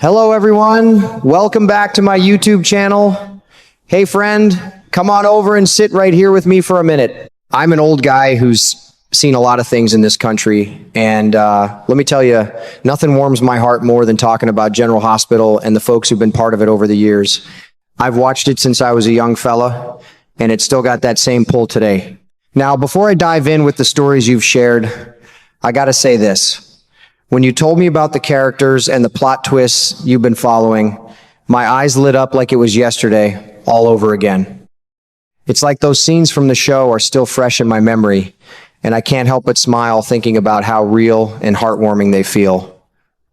Hello everyone, welcome back to my YouTube channel. Hey friend, come on over and sit right here with me for a minute. I'm an old guy who's seen a lot of things in this country, and let me tell you, nothing warms my heart more than talking about General Hospital and the folks who've been part of it over the years. I've watched it since I was a young fella, and it's still got that same pull today. Now, before I dive in with the stories you've shared, I gotta say this. When you told me about the characters and the plot twists you've been following, my eyes lit up like it was yesterday, all over again. It's like those scenes from the show are still fresh in my memory, and I can't help but smile thinking about how real and heartwarming they feel.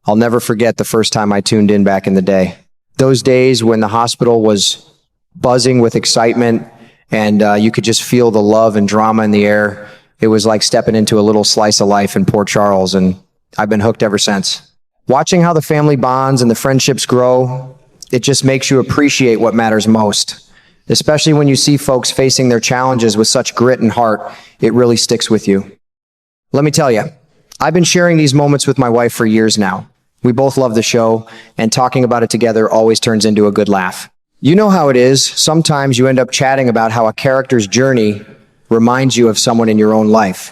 I'll never forget the first time I tuned in back in the day. Those days when the hospital was buzzing with excitement and you could just feel the love and drama in the air. It was like stepping into a little slice of life in Port Charles, and I've been hooked ever since. Watching how the family bonds and the friendships grow, it just makes you appreciate what matters most. Especially when you see folks facing their challenges with such grit and heart, it really sticks with you. Let me tell you, I've been sharing these moments with my wife for years now. We both love the show, and talking about it together always turns into a good laugh. You know how it is, sometimes you end up chatting about how a character's journey reminds you of someone in your own life.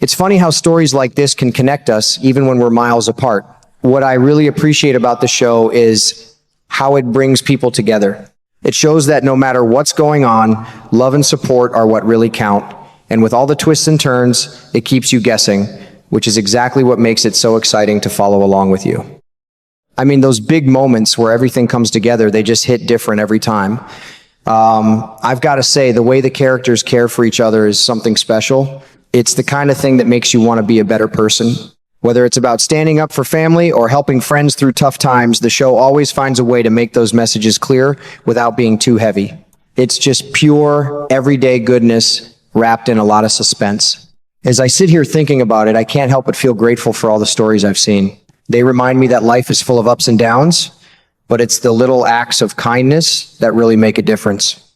It's funny how stories like this can connect us even when we're miles apart. What I really appreciate about the show is how it brings people together. It shows that no matter what's going on, love and support are what really count. And with all the twists and turns, it keeps you guessing, which is exactly what makes it so exciting to follow along with you. I mean, those big moments where everything comes together, they just hit different every time. I've got to say, the way the characters care for each other is something special. It's the kind of thing that makes you want to be a better person. Whether it's about standing up for family or helping friends through tough times, the show always finds a way to make those messages clear without being too heavy. It's just pure, everyday goodness wrapped in a lot of suspense. As I sit here thinking about it, I can't help but feel grateful for all the stories I've seen. They remind me that life is full of ups and downs, but it's the little acts of kindness that really make a difference.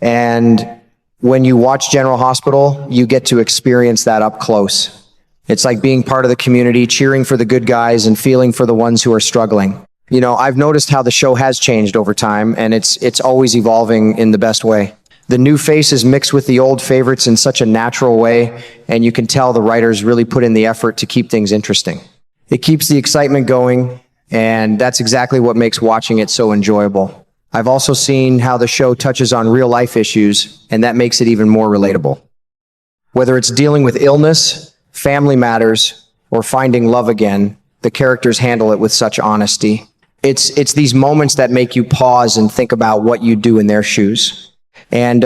And when you watch General Hospital, you get to experience that up close. It's like being part of the community, cheering for the good guys and feeling for the ones who are struggling. You know, I've noticed how the show has changed over time, and it's always evolving in the best way. The new faces mix with the old favorites in such a natural way, and you can tell the writers really put in the effort to keep things interesting. It keeps the excitement going, and that's exactly what makes watching it so enjoyable. I've also seen how the show touches on real life issues, and that makes it even more relatable. Whether it's dealing with illness, family matters, or finding love again, the characters handle it with such honesty. It's these moments that make you pause and think about what you'd do in their shoes. And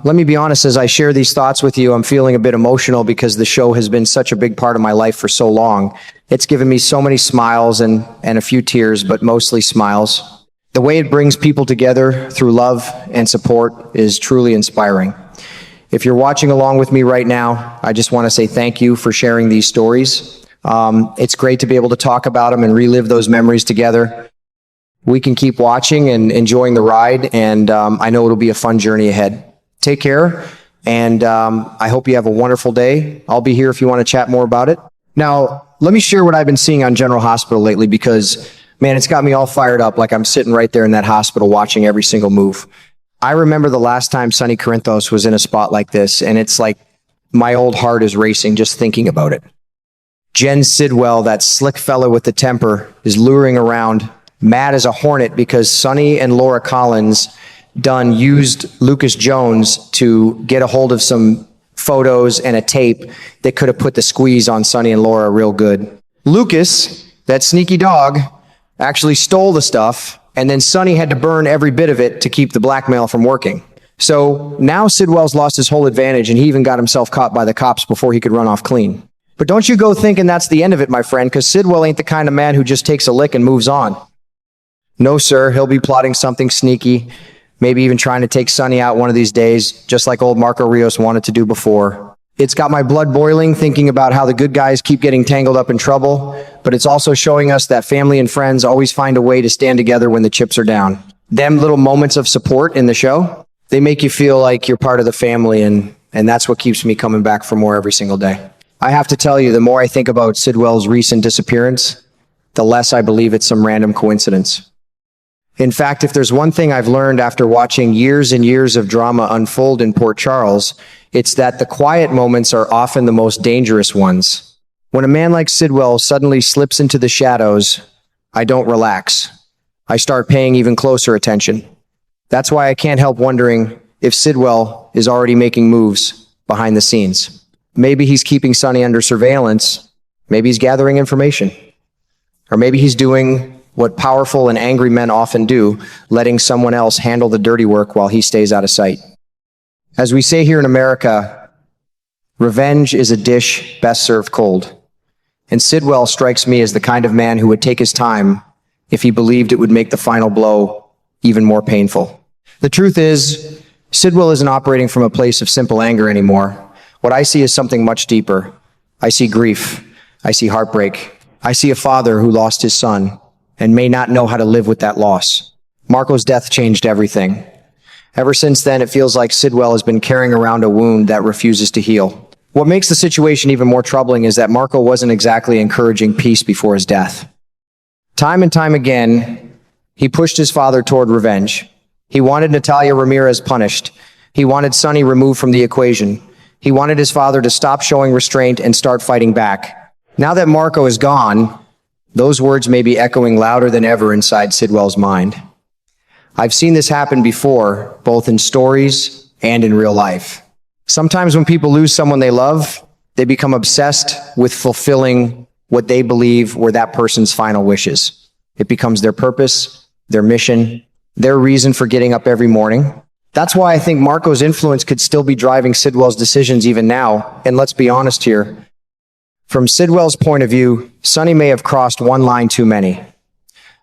let me be honest, as I share these thoughts with you, I'm feeling a bit emotional because the show has been such a big part of my life for so long. It's given me so many smiles and a few tears, but mostly smiles. The way it brings people together through love and support is truly inspiring. If you're watching along with me right now, I just want to say thank you for sharing these stories. It's great to be able to talk about them and relive those memories together. We can keep watching and enjoying the ride, and I know it'll be a fun journey ahead. Take care, and I hope you have a wonderful day. I'll be here if you want to chat more about it. Now, let me share what I've been seeing on General Hospital lately because, man, it's got me all fired up, like I'm sitting right there in that hospital watching every single move. I remember the last time Sonny was in a spot like this, and it's like my old heart is racing just thinking about it. Jen Sidwell, that slick fella with the temper, is luring around, mad as a hornet because Sonny and Laura Collins used Lucas Jones to get a hold of some photos and a tape that could have put the squeeze on Sonny and Laura real good. Lucas, that sneaky dog, actually stole the stuff, and then Sonny had to burn every bit of it to keep the blackmail from working. So now Sidwell's lost his whole advantage, and he even got himself caught by the cops before he could run off clean. But don't you go thinking that's the end of it, my friend, because Sidwell ain't the kind of man who just takes a lick and moves on. No, sir, he'll be plotting something sneaky, maybe even trying to take Sonny out one of these days, just like old Marco Rios wanted to do before. It's got my blood boiling thinking about how the good guys keep getting tangled up in trouble, but it's also showing us that family and friends always find a way to stand together when the chips are down. Them little moments of support in the show, they make you feel like you're part of the family, and that's what keeps me coming back for more every single day. I have to tell you, the more I think about Sidwell's recent disappearance, the less I believe it's some random coincidence. In fact, if there's one thing I've learned after watching years and years of drama unfold in Port Charles, it's that the quiet moments are often the most dangerous ones. When a man like Sidwell suddenly slips into the shadows, I don't relax. I start paying even closer attention. That's why I can't help wondering if Sidwell is already making moves behind the scenes. Maybe he's keeping Sonny under surveillance. Maybe he's gathering information. Or maybe he's doing what powerful and angry men often do, letting someone else handle the dirty work while he stays out of sight. As we say here in America, revenge is a dish best served cold. And Sidwell strikes me as the kind of man who would take his time if he believed it would make the final blow even more painful. The truth is, Sidwell isn't operating from a place of simple anger anymore. What I see is something much deeper. I see grief. I see heartbreak. I see a father who lost his son and may not know how to live with that loss. Marco's death changed everything. Ever since then, it feels like Sidwell has been carrying around a wound that refuses to heal. What makes the situation even more troubling is that Marco wasn't exactly encouraging peace before his death. Time and time again, he pushed his father toward revenge. He wanted Natalia Ramirez punished. He wanted Sonny removed from the equation. He wanted his father to stop showing restraint and start fighting back. Now that Marco is gone, those words may be echoing louder than ever inside Sidwell's mind. I've seen this happen before, both in stories and in real life. Sometimes when people lose someone they love, they become obsessed with fulfilling what they believe were that person's final wishes. It becomes their purpose, their mission, their reason for getting up every morning. That's why I think Marco's influence could still be driving Sidwell's decisions even now. And let's be honest here. From Sidwell's point of view, Sonny may have crossed one line too many.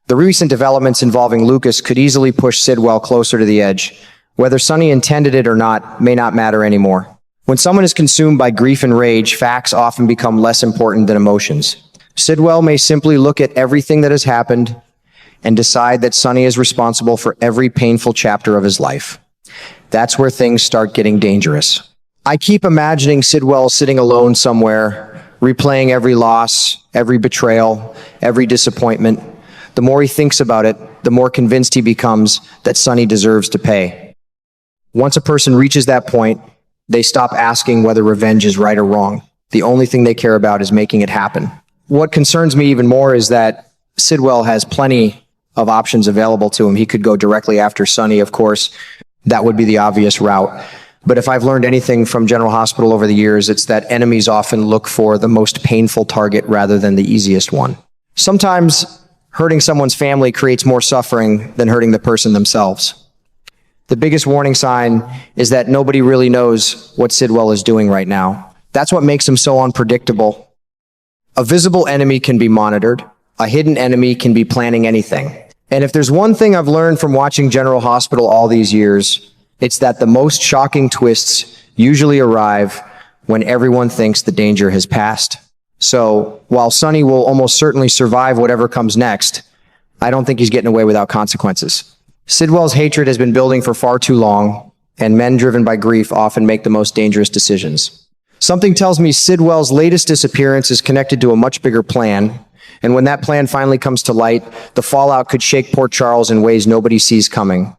The recent developments involving Lucas could easily push Sidwell closer to the edge. Whether Sonny intended it or not may not matter anymore. When someone is consumed by grief and rage, facts often become less important than emotions. Sidwell may simply look at everything that has happened and decide that Sonny is responsible for every painful chapter of his life. That's where things start getting dangerous. I keep imagining Sidwell sitting alone somewhere, replaying every loss, every betrayal, every disappointment. The more he thinks about it, the more convinced he becomes that Sonny deserves to pay. Once a person reaches that point, they stop asking whether revenge is right or wrong. The only thing they care about is making it happen. What concerns me even more is that Sidwell has plenty of options available to him. He could go directly after Sonny, of course. That would be the obvious route. But if I've learned anything from General Hospital over the years, it's that enemies often look for the most painful target rather than the easiest one. Sometimes hurting someone's family creates more suffering than hurting the person themselves. The biggest warning sign is that nobody really knows what Sidwell is doing right now. That's what makes him so unpredictable. A visible enemy can be monitored. A hidden enemy can be planning anything. And if there's one thing I've learned from watching General Hospital all these years, it's that the most shocking twists usually arrive when everyone thinks the danger has passed. So while Sonny will almost certainly survive whatever comes next, I don't think he's getting away without consequences. Sidwell's hatred has been building for far too long, and men driven by grief often make the most dangerous decisions. Something tells me Sidwell's latest disappearance is connected to a much bigger plan, and when that plan finally comes to light, the fallout could shake Port Charles in ways nobody sees coming.